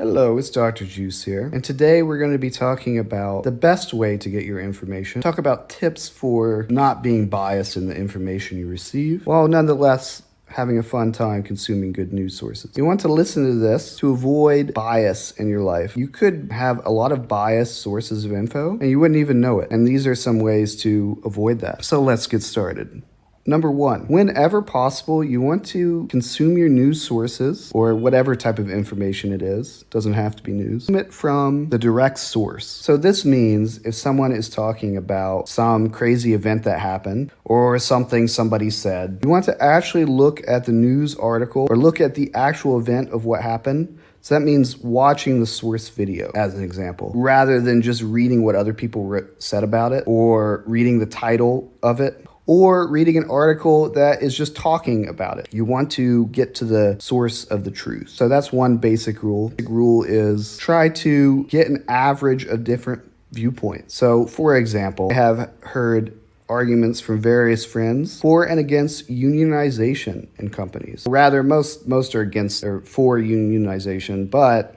Hello, it's Dr. Juice here, and today we're going to be talking about the best way to get your information. Talk about tips for not being biased in the information you receive, while nonetheless having a fun time consuming good news sources. You want to listen to this to avoid bias in your life. You could have a lot of biased sources of info, and you wouldn't even know it, and these are some ways to avoid that. So let's get started. Number one, whenever possible, you want to consume your news sources or whatever type of information it is. Doesn't have to be news. Consume it from the direct source. So this means if someone is talking about some crazy event that happened or something somebody said, you want to actually look at the news article or look at the actual event of what happened. So that means watching the source video as an example, rather than just reading what other people said about it or reading the title of it, or reading an article that is just talking about it. You want to get to the source of the truth. So that's one basic rule. The rule is try to get an average of different viewpoints. So for example, I have heard arguments from various friends for and against unionization in companies. Rather, most are against or for unionization, but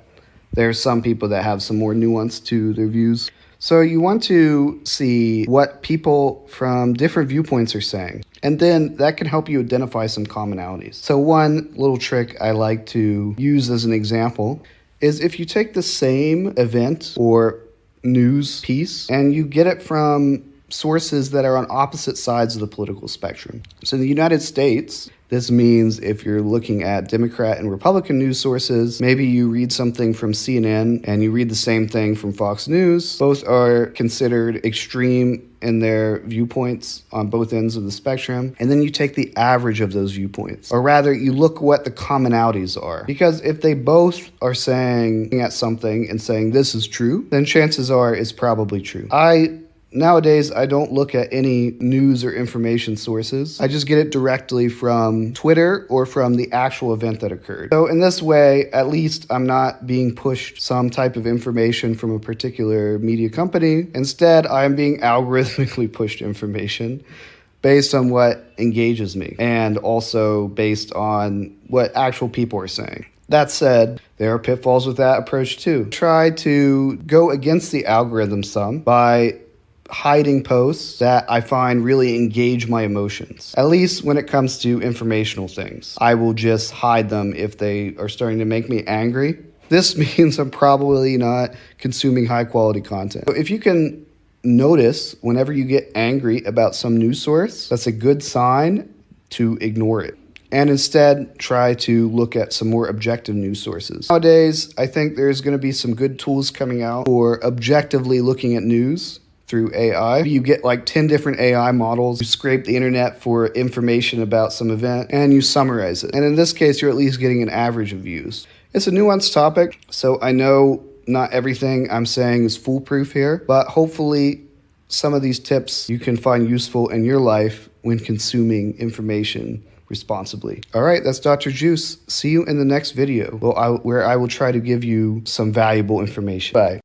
there's some people that have some more nuance to their views. So you want to see what people from different viewpoints are saying, and then that can help you identify some commonalities. So one little trick I like to use as an example is if you take the same event or news piece and you get it from sources that are on opposite sides of the political spectrum. So in the United States, this means if you're looking at Democrat and Republican news sources, maybe you read something from CNN and you read the same thing from Fox News. Both are considered extreme in their viewpoints on both ends of the spectrum. And then you take the average of those viewpoints, or rather you look what the commonalities are. Because if they both are saying at something and saying this is true, then chances are it's probably true. Nowadays, I don't look at any news or information sources. I just get it directly from Twitter or from the actual event that occurred. So in this way, at least I'm not being pushed some type of information from a particular media company. Instead, I'm being algorithmically pushed information based on what engages me and also based on what actual people are saying. That said, there are pitfalls with that approach too. Try to go against the algorithm some by hiding posts that I find really engage my emotions. At least when it comes to informational things. I will just hide them if they are starting to make me angry. This means I'm probably not consuming high quality content. So if you can notice whenever you get angry about some news source, that's a good sign to ignore it. And instead, try to look at some more objective news sources. Nowadays, I think there's going to be some good tools coming out for objectively looking at news through AI. You get like 10 different AI models, you scrape the internet for information about some event, and you summarize it. And in this case, you're at least getting an average of views. It's a nuanced topic, so I know not everything I'm saying is foolproof here, but hopefully some of these tips you can find useful in your life when consuming information responsibly. All right, that's Dr. Juice. See you in the next video where I will try to give you some valuable information. Bye.